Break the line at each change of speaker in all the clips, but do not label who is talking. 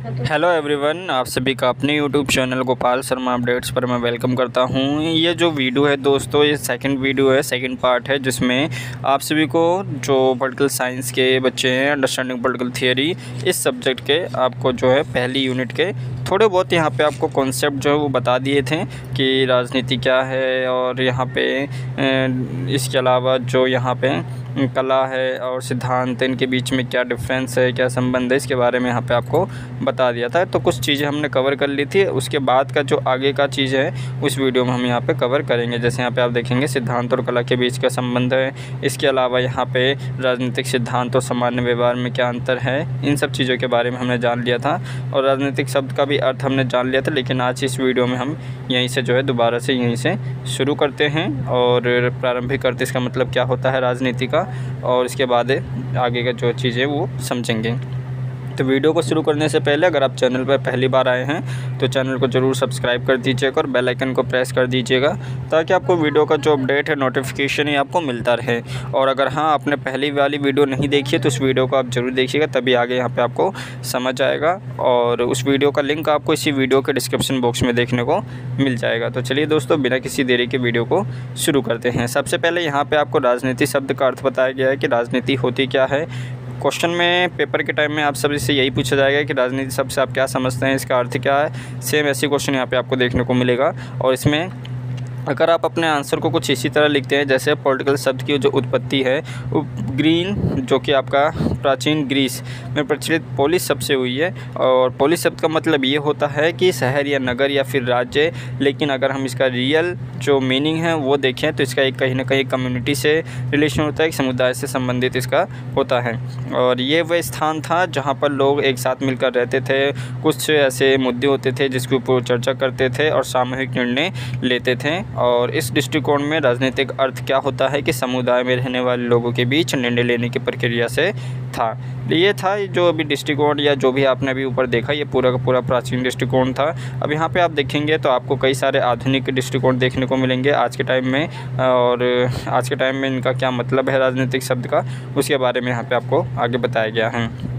Hello everyone, आप सभी का अपने YouTube channel Gopal Sharma updates पर मैं वेलकम करता हूं। ये जो वीडियो है दोस्तों, ये सेकंड वीडियो है, सेकंड पार्ट है, जिसमें आप सभी को जो पॉलिटिकल साइंस के बच्चे हैं, अंडरस्टैंडिंग पॉलिटिकल थियरी, इस सब्जेक्ट के आपको जो है पहली यूनिट के थोड़े बहुत यहाँ पे आपको कॉन्सेप्ट जो है वो बता दिए थे कि राजनीति क्या है, और यहाँ पे इसके अलावा जो यहाँ पे कला है और सिद्धांत, इनके बीच में क्या डिफरेंस है, क्या संबंध है, इसके बारे में यहाँ पे आपको बता दिया था। तो कुछ चीज़ें हमने कवर कर ली थी। उसके बाद का जो आगे का चीज़ है उस वीडियो में हम यहाँ पे कवर करेंगे। जैसे यहाँ पे आप देखेंगे सिद्धांत और कला के बीच का संबंध है। इसके अलावा यहाँ पे राजनीतिक सिद्धांत और सामान्य व्यवहार में क्या अंतर है, इन सब चीज़ों के बारे में हमने जान लिया था। और राजनीतिक शब्द का भी अर्थ हमने जान लिया था। लेकिन आज इस वीडियो में हम यहीं से जो है दोबारा से यहीं से शुरू करते हैं और प्रारंभिक अर्थ, इसका मतलब क्या होता है राजनीति का, और इसके बाद आगे का जो चीज़ें वो समझेंगे। तो वीडियो को शुरू करने से पहले अगर आप चैनल पर पहली बार आए हैं तो चैनल को ज़रूर सब्सक्राइब कर दीजिएगा और बेल आइकन को प्रेस कर दीजिएगा, ताकि आपको वीडियो का जो अपडेट है, नोटिफिकेशन ही आपको मिलता रहे। और अगर हाँ आपने पहली वाली वीडियो नहीं देखी है तो उस वीडियो को आप ज़रूर देखिएगा, तभी आगे यहाँ पे आपको समझ आएगा। और उस वीडियो का लिंक आपको इसी वीडियो के डिस्क्रिप्शन बॉक्स में देखने को मिल जाएगा। तो चलिए दोस्तों, बिना किसी देरी के वीडियो को शुरू करते हैं। सबसे पहले यहाँ पर आपको राजनीति शब्द का अर्थ बताया गया है कि राजनीति होती क्या है। क्वेश्चन में पेपर के टाइम में आप सभी से यही पूछा जाएगा कि राजनीति शब्द से आप क्या समझते हैं, इसका अर्थ क्या है। सेम ऐसी क्वेश्चन यहाँ पे आपको देखने को मिलेगा। और इसमें अगर आप अपने आंसर को कुछ इसी तरह लिखते हैं, जैसे पॉलिटिकल शब्द की जो उत्पत्ति है वो ग्रीन, जो कि आपका प्राचीन ग्रीस में प्रचलित पोलिस शब्द से हुई है। और पोलिस शब्द का मतलब ये होता है कि शहर या नगर या फिर राज्य। लेकिन अगर हम इसका रियल जो मीनिंग है वो देखें तो इसका एक कहीं ना कहीं कम्युनिटी से रिलेशन होता है, एक समुदाय से संबंधित इसका होता है। और ये वह स्थान था जहाँ पर लोग एक साथ मिलकर रहते थे। कुछ ऐसे मुद्दे होते थे जिसके ऊपर चर्चा करते थे और सामूहिक निर्णय लेते थे। और इस दृष्टिकोण में राजनीतिक अर्थ क्या होता है कि समुदाय में रहने वाले लोगों के बीच निर्णय लेने की प्रक्रिया से था। ये था जो अभी दृष्टिकोण, या जो भी आपने अभी ऊपर देखा, ये पूरा का पूरा प्राचीन दृष्टिकोण था। अब यहाँ पे आप देखेंगे तो आपको कई सारे आधुनिक दृष्टिकोण देखने को मिलेंगे आज के टाइम में। और आज के टाइम में इनका क्या मतलब है राजनीतिक शब्द का, उसके बारे में यहाँ पे आपको आगे बताया गया है।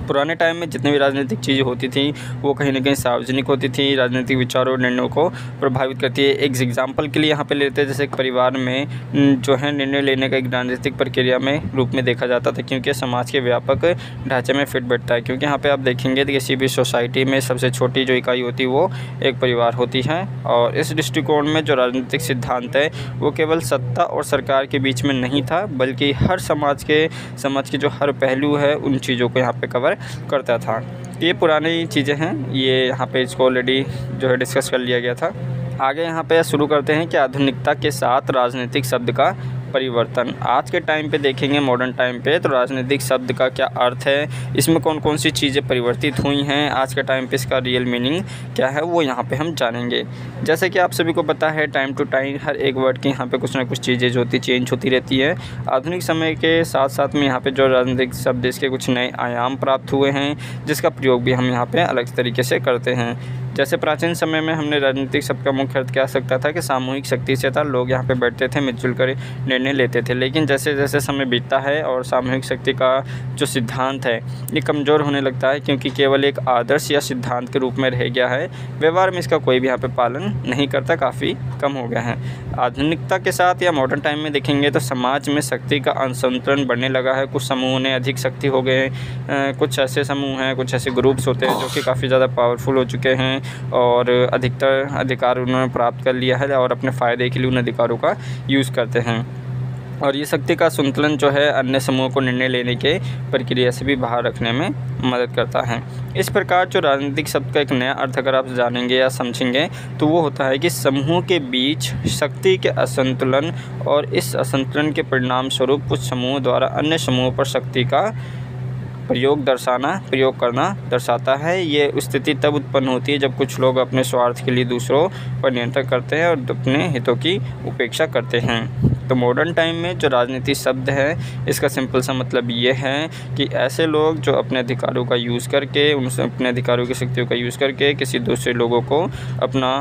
पुराने टाइम में जितनी भी राजनीतिक चीज़ें होती थी वो कहीं ना कहीं सार्वजनिक होती थी, राजनीतिक विचारों और निर्णयों को प्रभावित करती है। एक एग्जांपल के लिए यहाँ पे लेते हैं, जैसे एक परिवार में जो है निर्णय लेने का एक राजनीतिक प्रक्रिया में रूप में देखा जाता था, क्योंकि समाज के व्यापक ढांचे में फिट बैठता है। क्योंकि यहाँ पर आप देखेंगे तो किसी भी सोसाइटी में सबसे छोटी जो इकाई होती है वो एक परिवार होती है। और इस दृष्टिकोण में जो राजनीतिक सिद्धांत है वो केवल सत्ता और सरकार के बीच में नहीं था, बल्कि हर समाज के जो हर पहलू है उन चीज़ों को यहाँ पे कवर करता था। ये पुरानी चीज़ें हैं, ये यहाँ पे इसको ऑलरेडी जो है डिस्कस कर लिया गया था। आगे यहाँ पे शुरू करते हैं कि आधुनिकता के साथ राजनीतिक शब्द का परिवर्तन। आज के टाइम पे देखेंगे, मॉडर्न टाइम पे, तो राजनीतिक शब्द का क्या अर्थ है, इसमें कौन कौन सी चीज़ें परिवर्तित हुई हैं, आज के टाइम पे इसका रियल मीनिंग क्या है वो यहाँ पे हम जानेंगे। जैसे कि आप सभी को पता है, टाइम टू टाइम हर एक वर्ड की यहाँ पे कुछ ना कुछ चीज़ें जो होती चेंज होती रहती है। आधुनिक समय के साथ साथ में यहाँ पर जो राजनीतिक शब्द, इसके कुछ नए आयाम प्राप्त हुए हैं, जिसका प्रयोग भी हम यहाँ पर अलग तरीके से करते हैं। जैसे प्राचीन समय में हमने राजनीतिक शब्द का मुख्य अर्थ कह सकता था कि सामूहिक शक्ति से था, लोग यहाँ पे बैठते थे, मिलजुल कर निर्णय लेते थे। लेकिन जैसे जैसे समय बीतता है और सामूहिक शक्ति का जो सिद्धांत है ये कमज़ोर होने लगता है, क्योंकि केवल एक आदर्श या सिद्धांत के रूप में रह गया है। व्यवहार में इसका कोई भी यहाँ पे पालन नहीं करता, काफ़ी कम हो गया है। आधुनिकता के साथ या मॉडर्न टाइम में देखेंगे तो समाज में शक्ति का असंतुलन बढ़ने लगा है। कुछ समूह ने अधिक शक्ति हो गए, कुछ ऐसे समूह हैं, कुछ ऐसे ग्रुप्स होते हैं जो कि काफ़ी ज़्यादा पावरफुल हो चुके हैं और अधिकतर अधिकार उन्होंने प्राप्त कर लिया है और अपने फ़ायदे के लिए उन अधिकारों का यूज़ करते हैं। और ये शक्ति का संतुलन जो है अन्य समूह को निर्णय लेने के प्रक्रिया से भी बाहर रखने में मदद करता है। इस प्रकार जो राजनीतिक शब्द का एक नया अर्थ अगर आप जानेंगे या समझेंगे तो वो होता है कि समूह के बीच शक्ति के असंतुलन, और इस असंतुलन के परिणाम स्वरूप कुछ समूह द्वारा अन्य समूहों पर शक्ति का प्रयोग करना दर्शाता है। ये स्थिति तब उत्पन्न होती है जब कुछ लोग अपने स्वार्थ के लिए दूसरों पर नियंत्रण करते हैं और अपने हितों की उपेक्षा करते हैं। तो मॉडर्न टाइम में जो राजनीति शब्द है इसका सिंपल सा मतलब ये है कि ऐसे लोग जो अपने अधिकारों का यूज़ करके, उनसे अपने अधिकारों की शक्तियों का यूज़ करके किसी दूसरे लोगों को अपना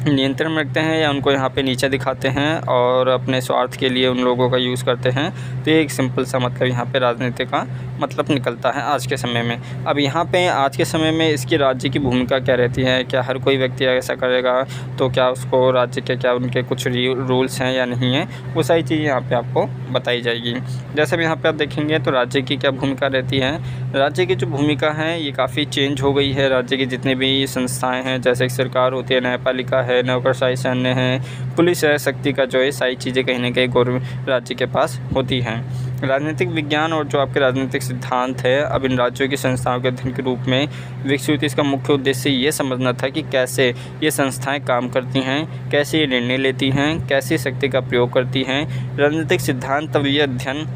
नियंत्रण में रखते हैं या उनको यहाँ पे नीचे दिखाते हैं और अपने स्वार्थ के लिए उन लोगों का यूज़ करते हैं। तो ये एक सिंपल सा मतलब यहाँ पे राजनीति का मतलब निकलता है आज के समय में। अब यहाँ पे आज के समय में इसकी राज्य की भूमिका क्या रहती है, क्या हर कोई व्यक्ति ऐसा करेगा तो क्या उसको राज्य के क्या उनके कुछ रूल्स हैं या नहीं है, वो सारी चीज़ें यहाँ पर आपको बताई जाएगी। जैसे भी यहाँ पर आप देखेंगे तो राज्य की क्या भूमिका रहती है। राज्य की जो भूमिका है ये काफ़ी चेंज हो गई है। राज्य की जितनी भी संस्थाएँ हैं, जैसे सरकार होती है, न्यायपालिका है, नौकरशाही सैन्य है, पुलिस है, शक्ति का जो है सारी चीज़ें कहीं ना कहीं गवर्नमेंट राज्य के पास होती हैं। राजनीतिक विज्ञान और जो आपके राजनीतिक सिद्धांत है अब इन राज्यों की संस्थाओं के अध्ययन के रूप में विकसित हुई। इसका मुख्य उद्देश्य ये समझना था कि कैसे ये संस्थाएं काम करती हैं, कैसे ये निर्णय लेती हैं, कैसे शक्ति का प्रयोग करती हैं। राजनीतिक सिद्धांत तब ये अध्ययन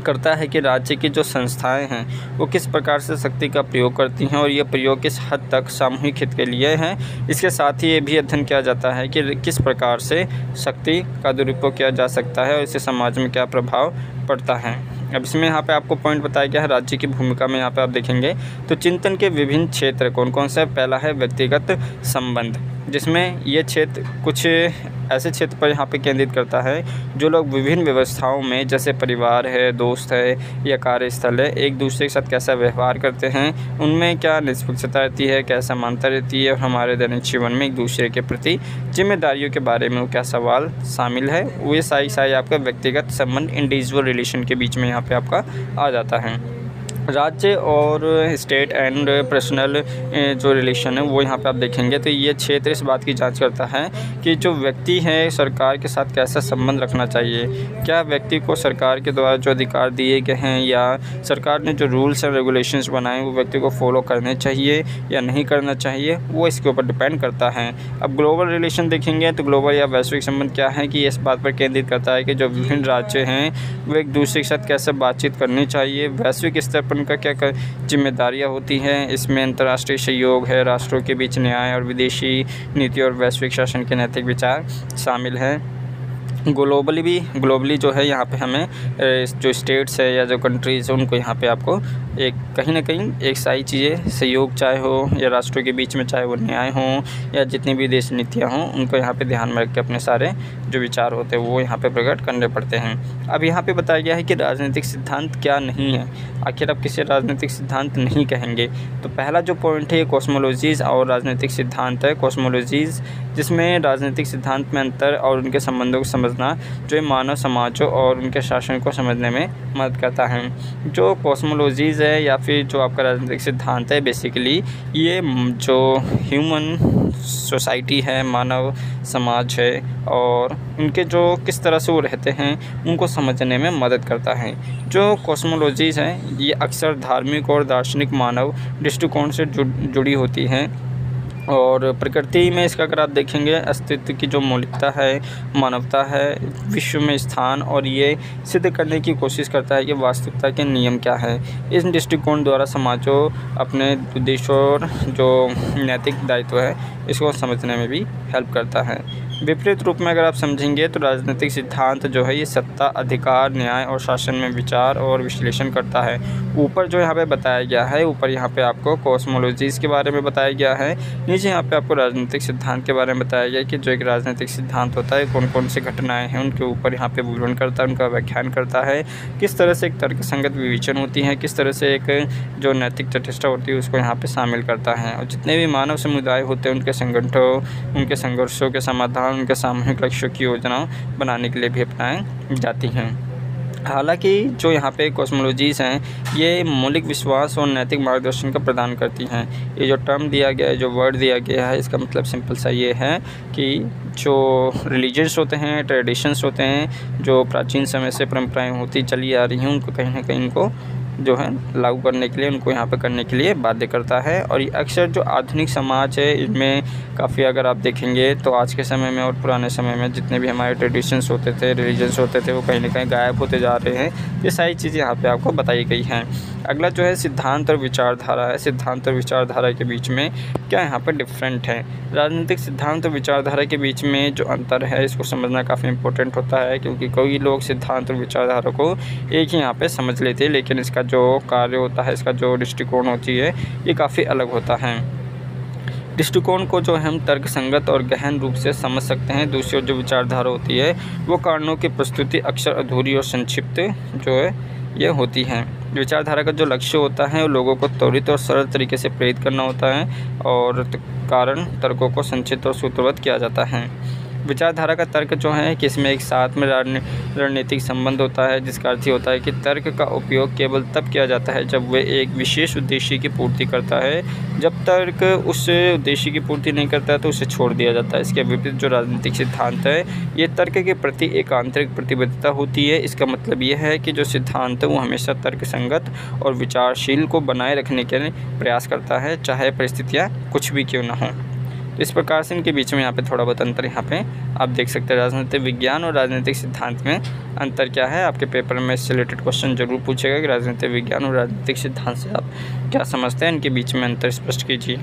करता है कि राज्य की जो संस्थाएं हैं वो किस प्रकार से शक्ति का प्रयोग करती हैं और ये प्रयोग किस हद तक सामूहिक हित के लिए है। इसके साथ ही ये भी अध्ययन किया जाता है कि किस प्रकार से शक्ति का दुरुपयोग किया जा सकता है और इससे समाज में क्या प्रभाव पड़ता है। अब इसमें यहाँ पे आपको पॉइंट बताया गया है राज्य की भूमिका में। यहाँ पे आप देखेंगे तो चिंतन के विभिन्न क्षेत्र कौन कौन से। पहला है व्यक्तिगत संबंध, जिसमें ये क्षेत्र कुछ ऐसे क्षेत्र पर यहाँ पे केंद्रित करता है जो लोग विभिन्न व्यवस्थाओं में, जैसे परिवार है, दोस्त है या कार्यस्थल है, एक दूसरे के साथ कैसा व्यवहार करते हैं, उनमें क्या निष्पक्षता रहती है, क्या समानता रहती है और हमारे दैनिक जीवन में एक दूसरे के प्रति जिम्मेदारियों के बारे में वो क्या सवाल शामिल है। वो ये सारी आपका व्यक्तिगत संबंध, इंडिविजुअल रिलेशन के बीच में यहाँ पे आपका आ जाता है। राज्य और स्टेट एंड पर्सनल जो रिलेशन है वो यहाँ पे आप देखेंगे तो ये क्षेत्र इस बात की जांच करता है कि जो व्यक्ति है सरकार के साथ कैसा संबंध रखना चाहिए। क्या व्यक्ति को सरकार के द्वारा जो अधिकार दिए गए हैं या सरकार ने जो रूल्स एंड रेगुलेशंस बनाए वो व्यक्ति को फॉलो करने चाहिए या नहीं करना चाहिए, वो इसके ऊपर डिपेंड करता है। अब ग्लोबल रिलेशन देखेंगे तो ग्लोबल या वैश्विक संबंध क्या है कि इस बात पर केंद्रित करता है कि जो विभिन्न राज्य हैं वो एक दूसरे के साथ कैसे बातचीत करनी चाहिए। वैश्विक स्तर पर उनका क्या जिम्मेदारियां होती हैं। इसमें अंतर्राष्ट्रीय सहयोग है, राष्ट्रों के बीच न्याय और विदेशी नीति और वैश्विक शासन के नैतिक विचार शामिल हैं। ग्लोबली जो है यहाँ पे हमें जो स्टेट्स है या जो कंट्रीज़ है उनको यहाँ पे आपको एक कहीं ना कहीं एक सारी चीज़ें सहयोग चाहे हो या राष्ट्रों के बीच में चाहे वो न्याय हो या जितनी भी देश नीतियाँ हों उनको यहाँ पे ध्यान में रख के अपने सारे जो विचार होते हैं वो यहाँ पे प्रकट करने पड़ते हैं। अब यहाँ पे बताया गया है कि राजनीतिक सिद्धांत क्या नहीं है। आखिर आप किसे राजनीतिक सिद्धांत नहीं कहेंगे। तो पहला जो पॉइंट है ये कॉस्मोलॉजीज़ और राजनीतिक सिद्धांत है। कॉस्मोलॉजीज़ जिसमें राजनीतिक सिद्धांत में अंतर और उनके संबंधों को समझना जो मानव समाजों और उनके शासन को समझने में मदद करता है। जो कॉस्मोलॉजीज़ है या फिर जो आपका राजनीतिक सिद्धांत है बेसिकली ये जो ह्यूमन सोसाइटी है, मानव समाज है और उनके जो किस तरह से वो रहते हैं उनको समझने में मदद करता है। जो कॉस्मोलॉजीज़ हैं ये अक्सर धार्मिक और दार्शनिक मानव दृष्टिकोण से जुड़ी होती हैं और प्रकृति में इसका अगर आप देखेंगे अस्तित्व की जो मौलिकता है, मानवता है, विश्व में स्थान और ये सिद्ध करने की कोशिश करता है कि वास्तविकता के नियम क्या है। इस दृष्टिकोण द्वारा समाजों अपने उद्देश्यों और जो नैतिक दायित्व है इसको समझने में भी हेल्प करता है। विपरीत रूप में अगर आप समझेंगे तो राजनीतिक सिद्धांत जो है ये सत्ता, अधिकार, न्याय और शासन में विचार और विश्लेषण करता है। ऊपर जो यहाँ पे बताया गया है, ऊपर यहाँ पे आपको कॉस्मोलॉजीज़ के बारे में बताया गया है, नीचे यहाँ पे आपको राजनीतिक सिद्धांत के बारे में बताया गया है कि जो एक राजनीतिक सिद्धांत होता है कौन कौन सी घटनाएँ हैं उनके ऊपर यहाँ पे विवरण करता है, उनका व्याख्यान करता है, किस तरह से एक तर्कसंगत विवेचन होती है, किस तरह से एक जो नैतिक तटस्थता होती है उसको यहाँ पर शामिल करता है। और जितने भी मानव समुदाय होते हैं उनके संगठनों, उनके संघर्षों के समाधान, उनके सामूहिक लक्ष्यों की योजना बनाने के लिए भी अपनाई जाती हैं। हालांकि जो यहाँ पे कॉस्मोलॉजीज़ हैं ये मौलिक विश्वास और नैतिक मार्गदर्शन का प्रदान करती हैं। ये जो टर्म दिया गया है, जो वर्ड दिया गया है, इसका मतलब सिंपल सा ये है कि जो रिलीजन्स होते हैं, ट्रेडिशंस होते हैं, जो प्राचीन समय से परंपराएं होती चली आ रही हैं उनको कहीं ना कहीं इनको जो है लागू करने के लिए, उनको यहाँ पे करने के लिए बाध्य करता है। और ये अक्सर जो आधुनिक समाज है इनमें काफ़ी अगर आप देखेंगे तो आज के समय में और पुराने समय में जितने भी हमारे ट्रेडिशंस होते थे, रिलीजन्स होते थे वो कहीं ना कहीं गायब होते जा रहे हैं। ये सारी चीज़ें यहाँ पे आपको बताई गई हैं। अगला जो है सिद्धांत और विचारधारा है। सिद्धांत और विचारधारा के बीच में क्या यहाँ पर डिफरेंट है। राजनीतिक सिद्धांत और विचारधारा के बीच में जो अंतर है इसको समझना काफ़ी इंपॉर्टेंट होता है, क्योंकि कई लोग सिद्धांत और विचारधारा को एक ही यहाँ पे समझ लेते हैं, लेकिन इसका जो कार्य होता है, इसका जो दृष्टिकोण होती है ये काफ़ी अलग होता है। दृष्टिकोण को जो है हम तर्क संगत और गहन रूप से समझ सकते हैं। दूसरी ओर जो विचारधारा होती है वो कारणों की प्रस्तुति अक्सर अधूरी और संक्षिप्त जो है ये होती हैं। विचारधारा का जो लक्ष्य होता है वो लोगों को त्वरित और सरल तरीके से प्रेरित करना होता है और कारण तर्कों को संक्षिप्त और सूत्रबद्ध किया जाता है। विचारधारा का तर्क जो है कि इसमें एक साथ में रणनीतिक संबंध होता है, जिसका अर्थ होता है कि तर्क का उपयोग केवल तब किया जाता है जब वह एक विशेष उद्देश्य की पूर्ति करता है। जब तर्क उस उद्देश्य की पूर्ति नहीं करता है तो उसे छोड़ दिया जाता है। इसके विपरीत जो राजनीतिक सिद्धांत है ये तर्क के प्रति एक आंतरिक प्रतिबद्धता होती है। इसका मतलब यह है कि जो सिद्धांत है वो हमेशा तर्क संगत और विचारशील को बनाए रखने के लिए प्रयास करता है, चाहे परिस्थितियाँ कुछ भी क्यों न हो। इस प्रकार से इनके बीच में यहाँ पे थोड़ा बहुत अंतर यहाँ पे आप देख सकते हैं। राजनीतिक विज्ञान और राजनीतिक सिद्धांत में अंतर क्या है, आपके पेपर में इससे रिलेटेड क्वेश्चन जरूर पूछेगा कि राजनीतिक विज्ञान और राजनीतिक सिद्धांत से आप क्या समझते हैं, इनके बीच में अंतर स्पष्ट कीजिए।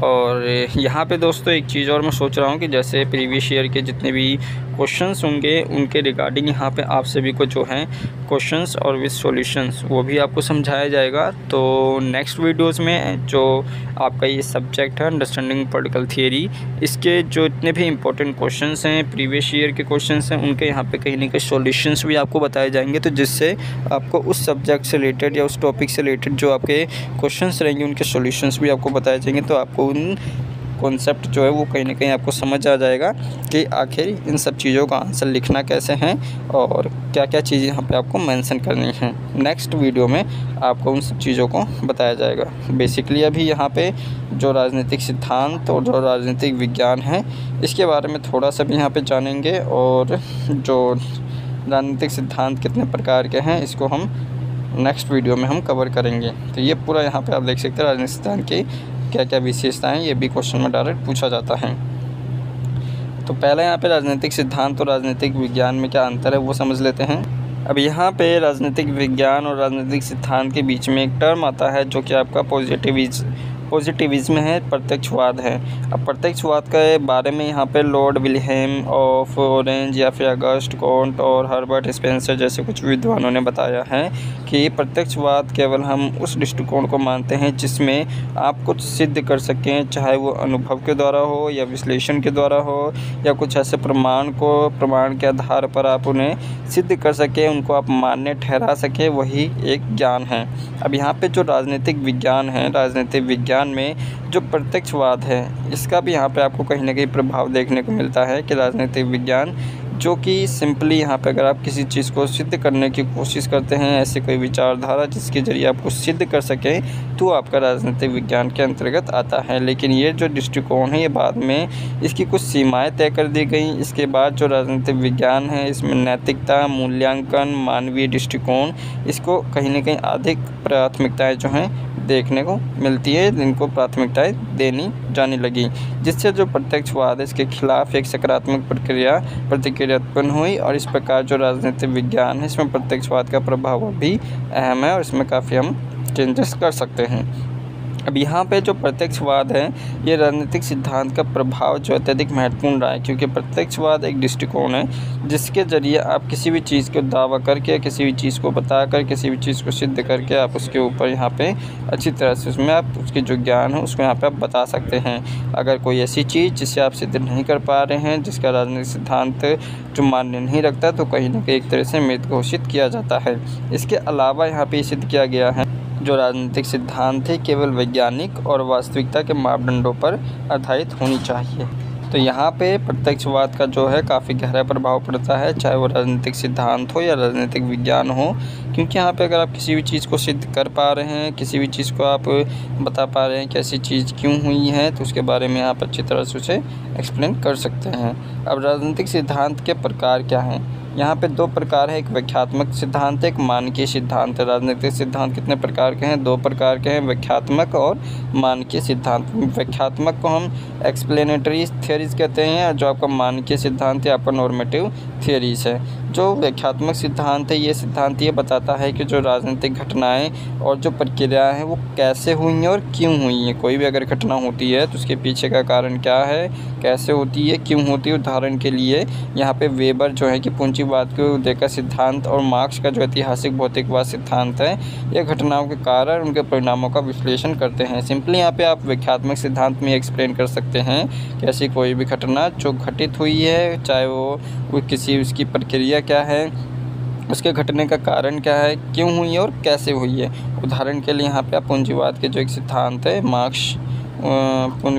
और यहाँ पे दोस्तों एक चीज़ और मैं सोच रहा हूँ कि जैसे प्रीवियस ईयर के जितने भी क्वेश्चंस होंगे उनके रिगार्डिंग यहाँ पे आप सभी को जो हैं क्वेश्चंस और विद सॉल्यूशंस वो भी आपको समझाया जाएगा। तो नेक्स्ट वीडियोस में जो आपका ये सब्जेक्ट है अंडरस्टैंडिंग पॉलिटिकल थियरी, इसके जो इतने भी इंपॉर्टेंट क्वेश्चंस हैं प्रीवियस ईयर के क्वेश्चंस हैं उनके यहाँ पे कहीं ना कहीं सॉल्यूशंस भी आपको बताए जाएंगे। तो जिससे आपको उस सब्जेक्ट से रिलेटेड या उस टॉपिक से रिलेटेड जो आपके क्वेश्चंस रहेंगे उनके सॉल्यूशंस भी आपको बताए जाएंगे। तो आपको उन कॉन्सेप्ट जो है वो कहीं ना कहीं आपको समझ आ जाएगा कि आखिर इन सब चीज़ों का आंसर लिखना कैसे हैं और क्या क्या चीज़ें यहाँ पे आपको मेंशन करनी हैं। नेक्स्ट वीडियो में आपको उन सब चीज़ों को बताया जाएगा। बेसिकली अभी यहाँ पे जो राजनीतिक सिद्धांत और जो राजनीतिक विज्ञान है इसके बारे में थोड़ा सा भी यहाँ पे जानेंगे और जो राजनीतिक सिद्धांत कितने प्रकार के हैं इसको हम नेक्स्ट वीडियो में हम कवर करेंगे। तो ये पूरा यहाँ पे आप देख सकते हैं राजनीतिक सिद्धांत की क्या क्या विशेषताएं, ये भी क्वेश्चन में डायरेक्ट पूछा जाता है। तो पहले यहाँ पे राजनीतिक सिद्धांत और राजनीतिक विज्ञान में क्या अंतर है वो समझ लेते हैं। अब यहाँ पे राजनीतिक विज्ञान और राजनीतिक सिद्धांत के बीच में एक टर्म आता है जो कि आपका पॉजिटिविज्म है, प्रत्यक्षवाद है। अब प्रत्यक्षवाद के बारे में यहाँ पे लॉर्ड विलियम ऑफ ऑरेंज या फिर अगस्ट कॉन्ट और हर्बर्ट स्पेंसर जैसे कुछ विद्वानों ने बताया है कि प्रत्यक्षवाद केवल हम उस दृष्टिकोण को मानते हैं जिसमें आप कुछ सिद्ध कर सकें, चाहे वो अनुभव के द्वारा हो या विश्लेषण के द्वारा हो या कुछ ऐसे प्रमाण के आधार पर आप उन्हें सिद्ध कर सकें, उनको आप मान्य ठहरा सकें, वही एक ज्ञान है। अब यहाँ पे जो राजनीतिक विज्ञान है, राजनीतिक विज्ञान में जो प्रत्यक्षवाद है इसका भी यहाँ पे आपको कहीं ना कहीं प्रभाव देखने को मिलता है कि राजनीतिक विज्ञान जो कि सिंपली यहाँ पे अगर आप किसी चीज़ को सिद्ध करने की कोशिश करते हैं, ऐसे कोई विचारधारा जिसके ज़रिए आपको सिद्ध कर सकें, तो आपका राजनीतिक विज्ञान के अंतर्गत आता है। लेकिन ये जो दृष्टिकोण है ये बाद में इसकी कुछ सीमाएं तय कर दी गई। इसके बाद जो राजनीतिक विज्ञान है इसमें नैतिकता, मूल्यांकन, मानवीय दृष्टिकोण, इसको कहीं ना कहीं अधिक प्राथमिकताएँ जो हैं देखने को मिलती है, जिनको प्राथमिकताएं देनी जाने लगी, जिससे जो प्रत्यक्षवाद है इसके खिलाफ एक सकारात्मक प्रतिक्रिया उत्पन्न हुई। और इस प्रकार जो राजनीतिक विज्ञान है इसमें प्रत्यक्षवाद का प्रभाव भी अहम है और इसमें काफ़ी हम चेंजेस कर सकते हैं। अब यहाँ पे जो प्रत्यक्षवाद है ये राजनीतिक सिद्धांत का प्रभाव जो अत्यधिक महत्वपूर्ण रहा है, क्योंकि प्रत्यक्षवाद एक दृष्टिकोण है जिसके ज़रिए आप किसी भी चीज़ को दावा करके, किसी भी चीज़ को बताकर, किसी भी चीज़ को सिद्ध करके आप उसके ऊपर यहाँ पे अच्छी तरह से उसमें आप उसके जो ज्ञान है उसको यहाँ पे आप बता सकते हैं। अगर कोई ऐसी चीज़ जिसे आप सिद्ध नहीं कर पा रहे हैं, जिसका राजनीतिक सिद्धांत जो मान्य नहीं रखता, तो कहीं ना कहीं एक तरह से मृत घोषित किया जाता है। इसके अलावा यहाँ पे सिद्ध किया गया है जो राजनीतिक सिद्धांत है केवल वैज्ञानिक और वास्तविकता के मापदंडों पर आधारित होनी चाहिए। तो यहाँ पे प्रत्यक्षवाद का जो है काफ़ी गहरा प्रभाव पड़ता है, चाहे वो राजनीतिक सिद्धांत हो या राजनीतिक विज्ञान हो, क्योंकि यहाँ पे अगर आप किसी भी चीज़ को सिद्ध कर पा रहे हैं, किसी भी चीज़ को आप बता पा रहे हैं कि ऐसी चीज़ क्यों हुई है, तो उसके बारे में आप अच्छी तरह से उसे एक्सप्लेन कर सकते हैं। अब राजनीतिक सिद्धांत के प्रकार क्या हैं? यहाँ पे दो प्रकार है, एक व्याख्यात्मक सिद्धांत है, एक मानकीय सिद्धांत है। राजनीतिक सिद्धांत कितने प्रकार के हैं? दो प्रकार के हैं, व्याख्यात्मक और मानकीय सिद्धांत। व्याख्यात्मक को हम एक्सप्लेनेटरी थियरीज कहते हैं, और जो आपका मानकीय सिद्धांत है आपका नॉर्मेटिव थियरीज है। जो व्याख्यात्मक सिद्धांत है ये सिद्धांत ये बताता है कि जो राजनीतिक घटनाएं और जो प्रक्रियाएं हैं वो कैसे हुई हैं और क्यों हुई हैं। कोई भी अगर घटना होती है तो उसके पीछे का कारण क्या है, कैसे होती है, क्यों होती है। उदाहरण के लिए यहाँ पे वेबर जो है कि पूंजीवाद पूंजीवाद को देखा सिद्धांत और मार्क्स का जो ऐतिहासिक भौतिकवाद सिद्धांत है, ये घटनाओं के कारण उनके परिणामों का विश्लेषण करते हैं। सिंपली यहाँ पे आप व्याख्यात्मक सिद्धांत में एक्सप्लेन कर सकते हैं कि ऐसी कोई भी घटना जो घटित हुई है, चाहे वो किसी उसकी प्रक्रिया क्या है, उसके घटने का कारण क्या है, क्यों हुई है और कैसे हुई है। उदाहरण के लिए यहाँ पे आप पूंजीवाद के जो एक सिद्धांत है, मार्क्स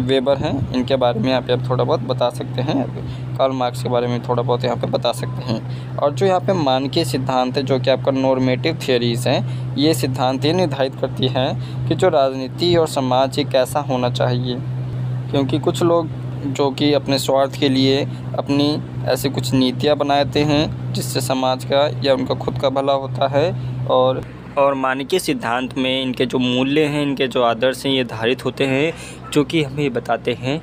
वेबर हैं, इनके बारे में यहाँ पे आप थोड़ा बहुत बता सकते हैं। कार्ल मार्क्स के बारे में थोड़ा बहुत यहाँ पे बता सकते हैं। और जो यहाँ पे मानकीय सिद्धांत है, जो कि आपका नॉर्मेटिव थियरीज़ हैं, ये सिद्धांत ये निर्धारित करती हैं कि जो राजनीति और समाज ये कैसा होना चाहिए। क्योंकि कुछ लोग जो कि अपने स्वार्थ के लिए अपनी ऐसी कुछ नीतियाँ बनाते हैं जिससे समाज का या उनका खुद का भला होता है। और मानकीय सिद्धांत में इनके जो मूल्य हैं, इनके जो आदर्श हैं, ये धारित होते हैं, जो कि हमें बताते हैं,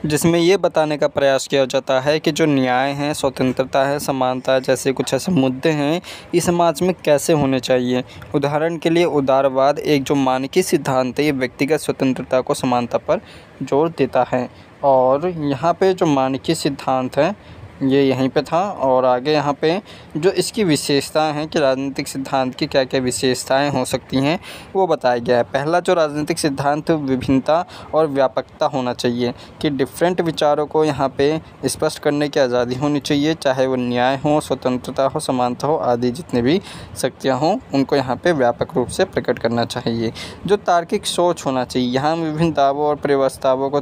जिसमें ये बताने का प्रयास किया जाता है कि जो न्याय है, स्वतंत्रता है, समानता है, जैसे कुछ ऐसे मुद्दे हैं, इस समाज में कैसे होने चाहिए। उदाहरण के लिए उदारवाद एक जो मानकीय सिद्धांत है, ये व्यक्तिगत स्वतंत्रता को समानता पर जोर देता है। और यहाँ पे जो मानकीय सिद्धांत है ये यहीं पे था। और आगे यहाँ पे जो इसकी विशेषताएं हैं कि राजनीतिक सिद्धांत की क्या क्या विशेषताएं हो सकती हैं, वो बताया गया है। पहला जो राजनीतिक सिद्धांत विभिन्नता और व्यापकता होना चाहिए कि डिफरेंट विचारों को यहाँ पे स्पष्ट करने की आज़ादी होनी चाहिए, चाहे वो न्याय हो, स्वतंत्रता हो, समानता हो आदि जितने भी शक्तियाँ हों, उनको यहाँ पे व्यापक रूप से प्रकट करना चाहिए। जो तार्किक सोच होना चाहिए, यहाँ विभिन्न दावों और प्रस्तावों को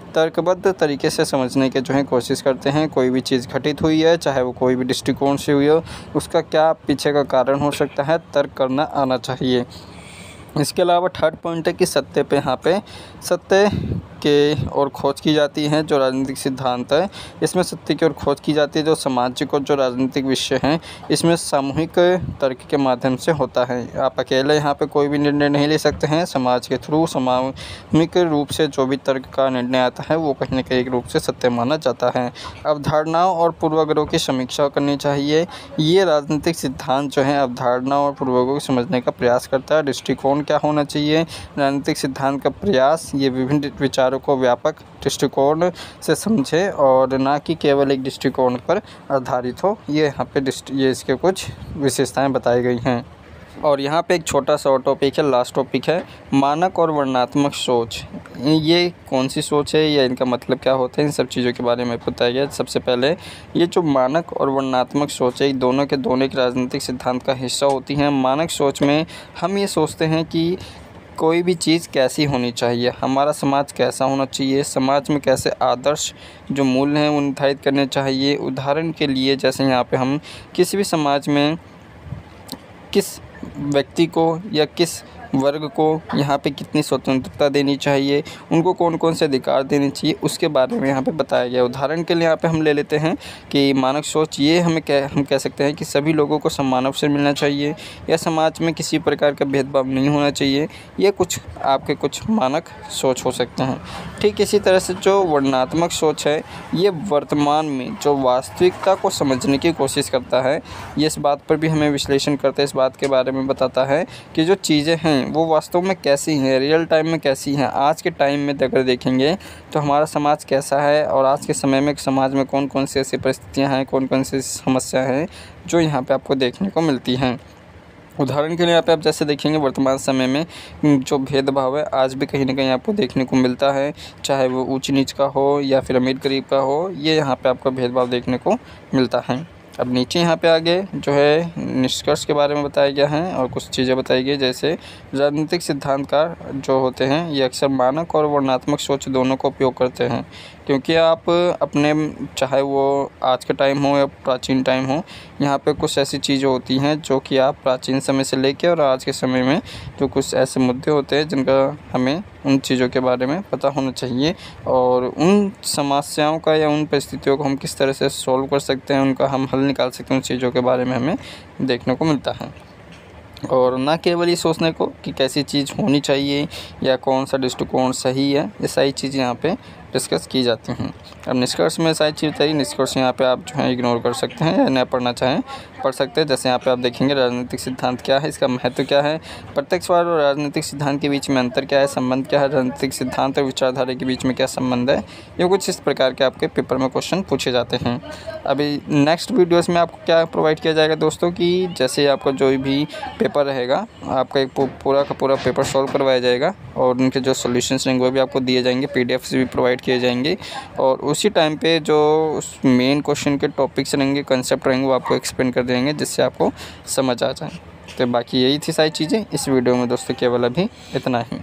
तर्कबद्ध तरीके से समझने के जो है कोशिश करते हैं। कोई भी चीज़ घटित हुई है, चाहे वो कोई भी दृष्टिकोण से हुई हो, उसका क्या पीछे का कारण हो सकता है, तर्क करना आना चाहिए। इसके अलावा थर्ड पॉइंट है कि सत्य पे यहाँ पे सत्य के और खोज की जाती है। जो राजनीतिक सिद्धांत है, इसमें सत्य की ओर खोज की जाती है। जो सामाजिक और जो राजनीतिक विषय हैं, इसमें सामूहिक तर्क के माध्यम से होता है। आप अकेले यहाँ पे कोई भी निर्णय नहीं ले सकते हैं। समाज के थ्रू सामूहिक रूप से जो भी तर्क का निर्णय आता है, वो कहीं न कहीं एक रूप से सत्य माना जाता है। अवधारणाओं और पूर्वाग्रहों की समीक्षा करनी चाहिए। ये राजनीतिक सिद्धांत जो है अवधारणाओं और पूर्वाग्रहों को समझने का प्रयास करता है। दृष्टिकोण क्या होना चाहिए, राजनीतिक सिद्धांत का प्रयास ये विभिन्न विचारों को व्यापक दृष्टिकोण से समझे और ना कि केवल एक दृष्टिकोण पर आधारित हो। ये यहाँ पे ये इसके कुछ विशेषताएं बताई गई हैं। और यहाँ पे एक छोटा सा और टॉपिक है, लास्ट टॉपिक है, मानक और वर्णनात्मक सोच। ये कौन सी सोच है या इनका मतलब क्या होता है, इन सब चीज़ों के बारे में बताया गया। सबसे पहले ये जो मानक और वर्णनात्मक सोच है, दोनों के एक राजनीतिक सिद्धांत का हिस्सा होती हैं। मानक सोच में हम ये सोचते हैं कि कोई भी चीज़ कैसी होनी चाहिए, हमारा समाज कैसा होना चाहिए, समाज में कैसे आदर्श जो मूल्य हैं वो निर्धारित करने चाहिए। उदाहरण के लिए जैसे यहाँ पे हम किसी भी समाज में किस व्यक्ति को या किस वर्ग को यहाँ पे कितनी स्वतंत्रता देनी चाहिए, उनको कौन कौन से अधिकार देने चाहिए, उसके बारे में यहाँ पे बताया गया। उदाहरण के लिए यहाँ पे हम ले लेते हैं कि मानक सोच ये हम कह सकते हैं कि सभी लोगों को समान अवसर मिलना चाहिए या समाज में किसी प्रकार का भेदभाव नहीं होना चाहिए। ये कुछ आपके कुछ मानक सोच हो सकते हैं। ठीक इसी तरह से जो वर्णनात्मक सोच है, ये वर्तमान में जो वास्तविकता को समझने की कोशिश करता है। ये इस बात पर भी हमें विश्लेषण करते हैं, इस बात के बारे में बताता है कि जो चीज़ें हैं वो वास्तव में कैसी हैं, रियल टाइम में कैसी हैं। आज के टाइम में अगर देखेंगे तो हमारा समाज कैसा है और आज के समय में समाज में कौन कौन सी ऐसी परिस्थितियां हैं, कौन कौन सी समस्याएं हैं जो यहाँ पे आपको देखने को मिलती हैं। उदाहरण के लिए यहाँ पे आप जैसे देखेंगे वर्तमान समय में जो भेदभाव है आज भी कहीं ना कहीं आपको देखने को मिलता है, चाहे वो ऊंच नीच का हो या फिर अमीर गरीब का हो, ये यहाँ पे आपको भेदभाव देखने को मिलता है। अब नीचे यहाँ पे आगे जो है निष्कर्ष के बारे में बताया गया है और कुछ चीज़ें बताई गई, जैसे राजनीतिक सिद्धांतकार जो होते हैं ये अक्सर मानक और वर्णनात्मक सोच दोनों का उपयोग करते हैं। क्योंकि आप अपने चाहे वो आज का टाइम हो या प्राचीन टाइम हो, यहाँ पे कुछ ऐसी चीज़ें होती हैं जो कि आप प्राचीन समय से लेके और आज के समय में जो कुछ ऐसे मुद्दे होते हैं जिनका हमें उन चीज़ों के बारे में पता होना चाहिए और उन समस्याओं का या उन परिस्थितियों को हम किस तरह से सॉल्व कर सकते हैं, उनका हम हल निकाल सकते हैं, उन चीज़ों के बारे में हमें देखने को मिलता है। और ना केवल ये सोचने को कि कैसी चीज़ होनी चाहिए या कौन सा दृष्टिकोण सही है, ये सारी चीज़ें यहाँ पे डिस्कस की जाती हैं। अब निष्कर्ष में सारी चीज़ बताइए, निष्कर्ष यहाँ पे आप जो है इग्नोर कर सकते हैं या न पढ़ना चाहें पढ़ सकते हैं। जैसे यहाँ पे आप देखेंगे राजनीतिक सिद्धांत क्या है, इसका महत्व क्या है, प्रत्यक्षवाद और राजनीतिक सिद्धांत के बीच में अंतर क्या है, संबंध क्या है, राजनीतिक सिद्धांत और विचारधारा के बीच में क्या संबंध है। ये कुछ इस प्रकार के आपके पेपर में क्वेश्चन पूछे जाते हैं। अभी नेक्स्ट वीडियोज़ में आपको क्या प्रोवाइड किया जाएगा दोस्तों कि जैसे आपका जो भी पेपर रहेगा आपका एक पूरा का पूरा पेपर सॉल्व करवाया जाएगा और उनके जो सॉल्यूशंस रहेंगे वो भी आपको दिए जाएंगे, पीडीएफ्स भी प्रोवाइड किए जाएंगे और उसी टाइम पे जो मेन क्वेश्चन के टॉपिक्स रहेंगे, कंसेप्ट रहेंगे वो आपको एक्सप्लेन कर देंगे जिससे आपको समझ आ जाए। तो बाकी यही थी सारी चीज़ें इस वीडियो में दोस्तों, केवल अभी इतना ही।